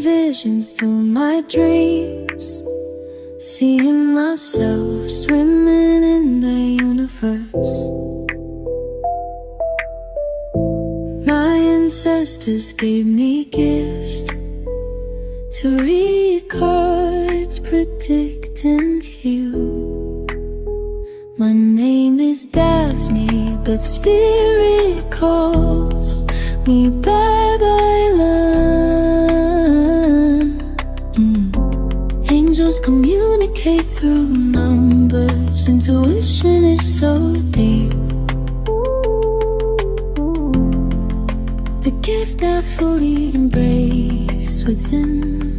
visions through my dreams, seeing myself swimming in the universe. My ancestors gave me gifts to read cards, predict and heal. My name is Daphne, but spirit calls me Babylon. Angels communicate through numbers. Intuition is so deep. The gift I fully embrace within.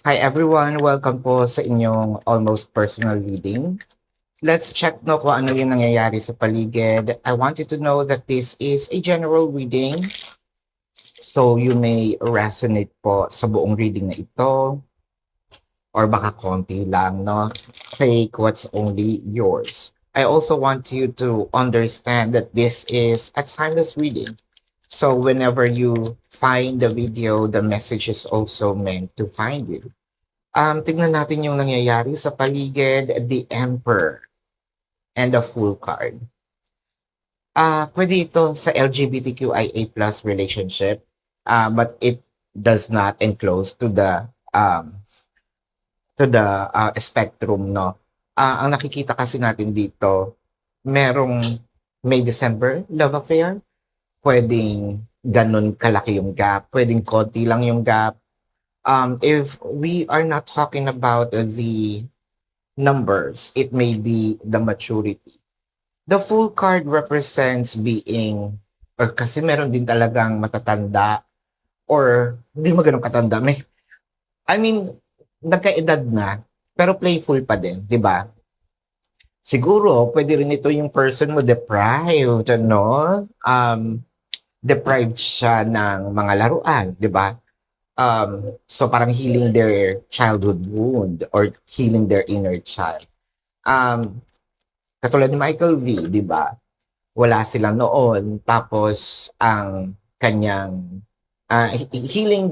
Hi everyone! Welcome po sa inyong almost personal reading. Let's check no kung ano yung nangyayari sa paligid. I want you to know that this is a general reading. So you may resonate po sa buong reading na ito. Or baka konti lang, no? Take what's only yours. I also want you to understand that this is a timeless reading. So whenever you find the video, the message is also meant to find you. Tingnan natin yung nangyayari sa paligid, the Emperor and the Fool card. Pwede ito sa LGBTQIA+ relationship, but it does not enclose to the spectrum, no? Ang nakikita kasi natin dito, merong May December love affair. Pwedeng ganun kalaki yung gap, pwedeng konti lang yung gap. If we are not talking about the numbers, it may be the maturity. The Fool card represents being, or kasi meron din talagang matatanda, or hindi mo ganun katanda. Nagkaedad na, pero playful pa din, di ba? Siguro, pwede rin ito yung person mo deprived, no? Deprived siya ng mga laruan, di ba? So parang healing their childhood wound or healing their inner child. Katulad ni Michael V, di ba? Wala silang noon, tapos ang kanyang hinihil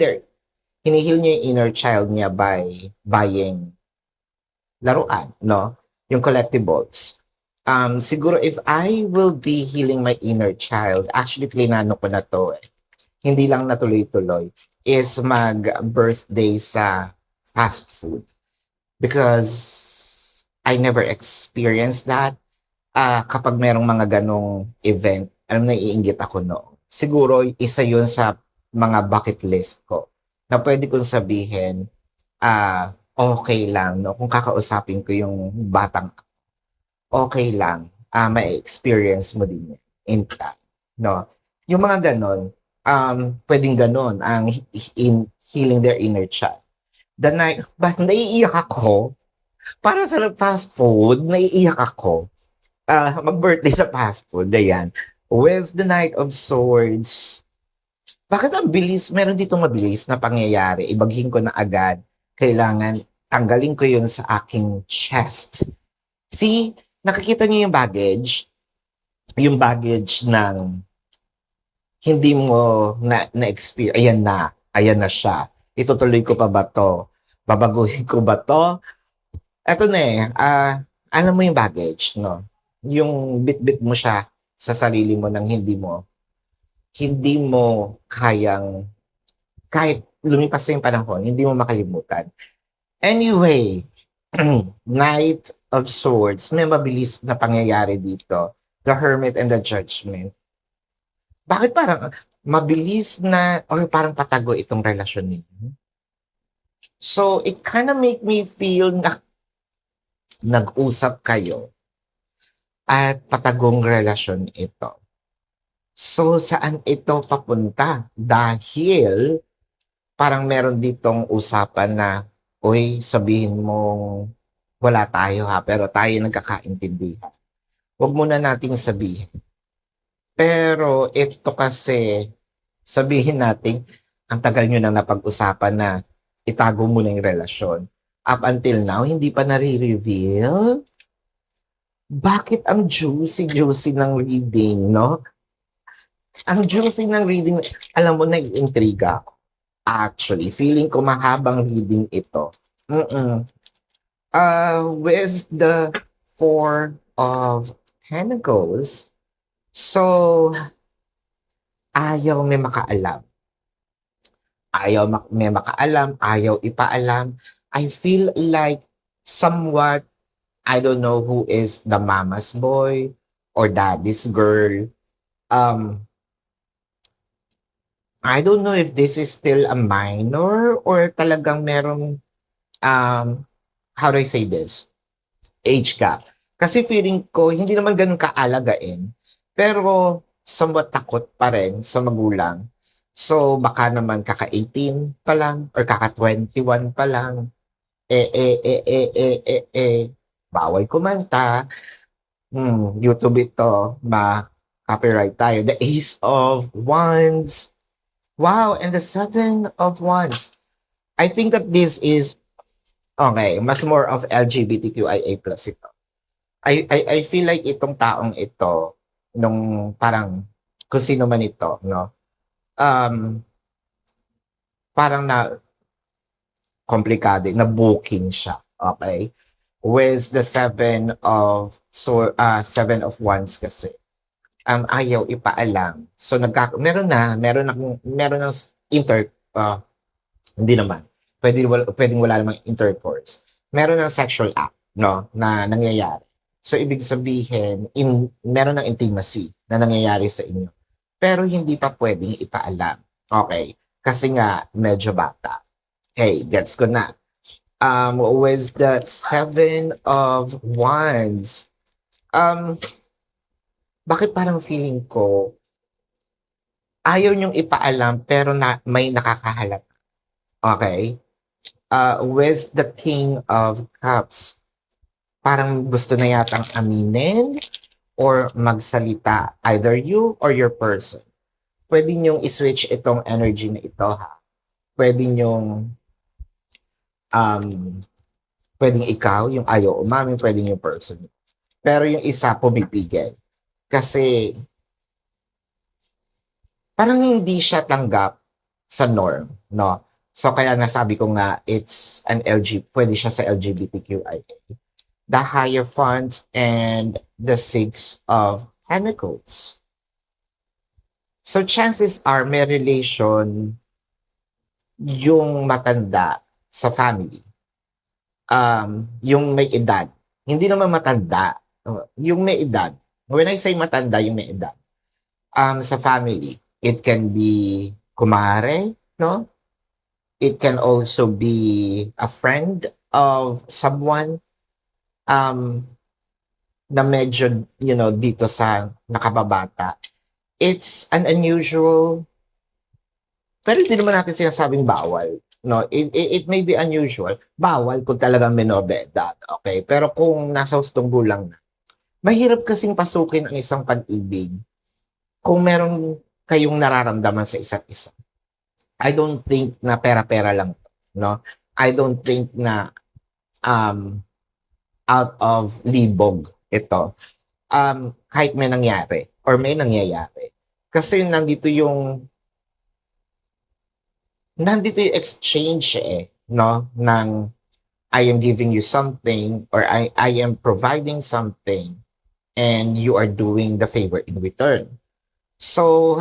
niya yung inner child niya by buying laruan, no? Yung collectibles. Siguro if I will be healing my inner child, actually plinano ko na to hindi lang natuloy-tuloy, is mag-birthday sa fast food. Because I never experienced that. Kapag merong mga ganong event, naiinggit ako no. Siguro, isa yun sa mga bucket list ko na pwede kong sabihin, okay lang, no? Kung kakausapin ko yung batang, okay lang, may experience mo din in time, no? Yung mga ganon, pwedeng ganon ang healing their inner child. But naiiyak ako, para sa fast food, naiiyak ako. Mag-birthday sa fast food, ayan. With the Knight of Swords, bakit ang bilis? Meron dito mabilis na pangyayari. Ibaghin ko na agad. Kailangan tanggalin ko yun sa aking chest. See, nakikita niyo yung baggage? Yung baggage ng hindi mo na-experience. Ayan na siya. Itutuloy ko pa ba to? Babaguhin ko ba to? Eto na alam mo yung baggage, no? Yung bit-bit mo siya sa sarili mo nang hindi mo kayang, kahit lumipas na yung panahon, hindi mo makalimutan. Anyway, Knight of Swords, may mabilis na pangyayari dito. The Hermit and the Judgment. Bakit parang mabilis na or parang patago itong relasyon ninyo? So, it kind of make me feel na nag-usap kayo at patagong relasyon ito. So, saan ito papunta? Dahil parang meron ditong usapan na, uy, sabihin mong wala tayo ha, pero tayo nagkakaintindihan. Huwag muna nating sabihin. Pero ito kasi, sabihin natin, ang tagal nyo nang napag-usapan na itago mo na yung relasyon. Up until now, hindi pa nare-reveal. bakit ang juicy ng reading, no? Ang juicy ng reading, alam mo, naiintriga ako. Actually, feeling ko mahabang reading ito. Mm-mm. With the Four of Pentacles, so, ayaw may makaalam. May makaalam, ayaw ipaalam. I feel like somewhat, I don't know who is the mama's boy or daddy's girl. Um, I don't know if this is still a minor or talagang merong, um, how do I say this? Age gap. Kasi feeling ko, hindi naman ganun kaalagain, pero somewhat takot pa rin sa magulang. So, baka naman kaka-18 pa lang or kaka-21 pa lang. Bawal kumanta. YouTube ito, ma-copyright tayo. The Ace of Wands. Wow, and the Seven of Wands. I think that this is, okay, mas more of LGBTQIA plus ito. I feel like itong taong ito, nung parang, kung sino man ito, no? Parang na, komplikado, na booking siya. Okay? With the Seven of Wands kasi. Ayaw ipaalam. So meron ng hindi naman. Pwedeng wala namang intercourse. Meron ng sexual act, no, na nangyayari. So ibig sabihin, meron ng intimacy na nangyayari sa inyo. Pero hindi pa pwedeng ipaalam. Okay? Kasi nga medyo bata. Okay, gets ko na. With the Seven of Wands, bakit parang feeling ko, ayaw niyong ipaalam pero may nakakahalata. Okay? With the King of Cups, parang gusto na yatang aminin or magsalita, either you or your person. Pwede niyong i-switch itong energy na ito, ha? Pwede niyong pwedeng ikaw, yung ayaw umamin, pwedeng yung person. Pero yung isa pumipigil. Kasi parang hindi siya tanggap sa norm, no? So kaya nasabi ko nga, pwede siya sa LGBTQIA. The Hierophant and the Six of Pentacles. So chances are may relation yung matanda sa family. Yung may edad. Hindi naman matanda. Yung may edad. When I say matanda, yung may edad. Sa family, it can be kumare, no? It can also be a friend of someone na medyo, dito sa nakababata. It's an unusual, pero hindi naman natin sinasabing bawal. No, it may be unusual. Bawal kung talagang menor de edad, okay? Pero kung nasa hustong gulang na, mahirap kasing pasukin ang isang pag-ibig kung meron kayong nararamdaman sa isa't isa. I don't think na pera-pera lang, no? I don't think na out of libog ito. Kahit may nangyari or may nangyayari. Kasi nandito yung exchange no, ng I am giving you something or I am providing something and you are doing the favor in return. So,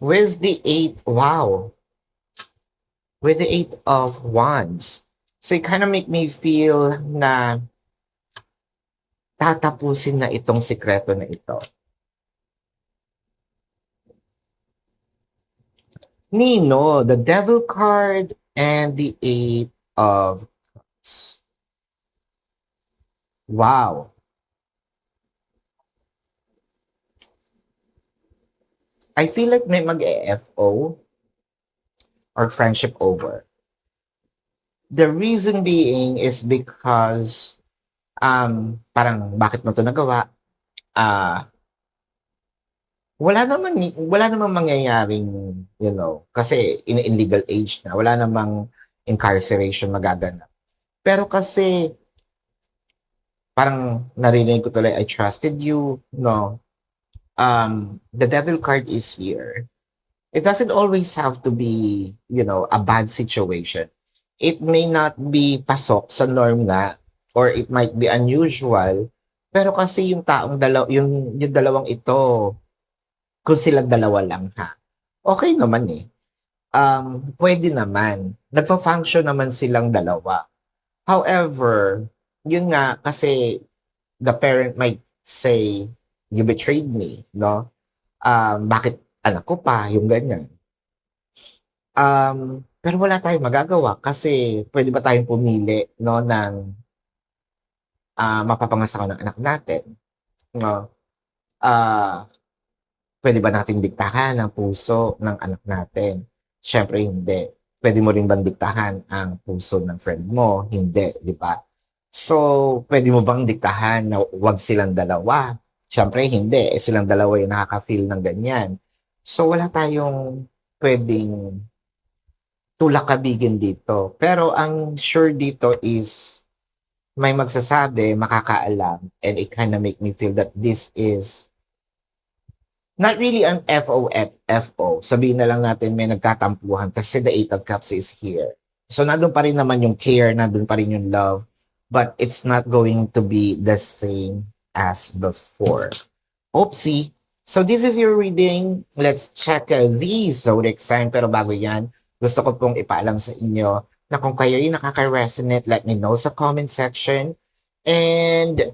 with the Eight of Wands, so it kind of make me feel na tatapusin na itong sikreto na ito. Nino, the Devil card and the Eight of Cups. Wow. I feel like may mag-EFO or friendship over. The reason being is because parang bakit mo to nagawa? Wala namang mangyayaring, kasi in legal age na, wala namang incarceration magaganap. Pero kasi parang narinig ko tuloy, I trusted you, no? The devil card is here. It doesn't always have to be, a bad situation. It may not be pasok sa norm nga, or it might be unusual, pero kasi yung yung dalawang ito, kung silang dalawa lang ha, okay naman eh. Pwede naman. Nagfa-function naman silang dalawa. However, yun nga, kasi the parent might say, you betrayed me, no? Bakit anak ko pa, yung ganyan. Pero wala tayong magagawa kasi pwede ba tayong pumili, no, ng mapapangasawa ng anak natin, no? Ah, Pwede ba nating diktahan ang puso ng anak natin? Siyempre hindi. Pwede mo rin bang diktahan ang puso ng friend mo? Hindi, di ba? So, pwede mo bang diktahan na wag silang dalawa? Siyempre hindi. Silang dalawa yung nakaka-feel ng ganyan. So, wala tayong pwedeng tulak-kabigin dito. Pero ang sure dito is may magsasabi, makakaalam, and it kind of make me feel that this is not really an FO at FO. Sabihin na lang natin may nagkatampuhan kasi the Eight of Cups is here. So nandun pa rin naman yung care, nandun pa rin yung love, but it's not going to be the same as before. Oopsie. So this is your reading. Let's check the zodiac sign. Pero bago yan, gusto ko pong ipaalam sa inyo na kung kayo yung nakaka-resonate, let me know sa comment section. And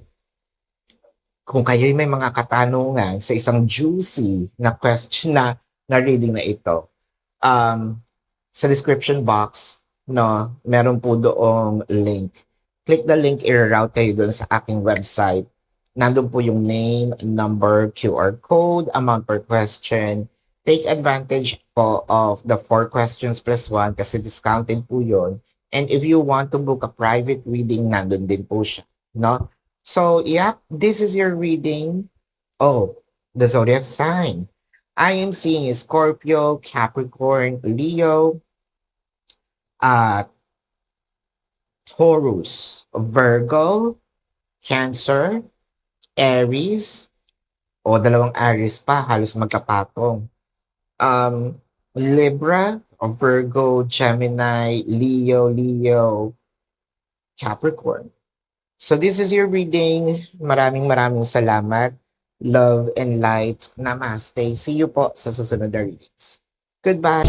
kung kayo may mga katanungan sa isang juicy na question na reading na ito, sa description box, no, meron po doong link. Click the link, i-route kayo doon sa aking website. Nandun po yung name, number, QR code, amount per question. Take advantage po of the 4 questions plus 1 kasi discounted po yun. And if you want to book a private reading, nandun din po siya, no? So, yeah, this is your reading. Oh, the zodiac sign. I am seeing Scorpio, Capricorn, Leo, Taurus, Virgo, Cancer, Aries, o dalawang Aries pa, halos magkapatong. Libra, Virgo, Gemini, Leo, Capricorn. So this is your reading. Maraming salamat. Love and light. Namaste. See you po sa susunod na readings. Goodbye.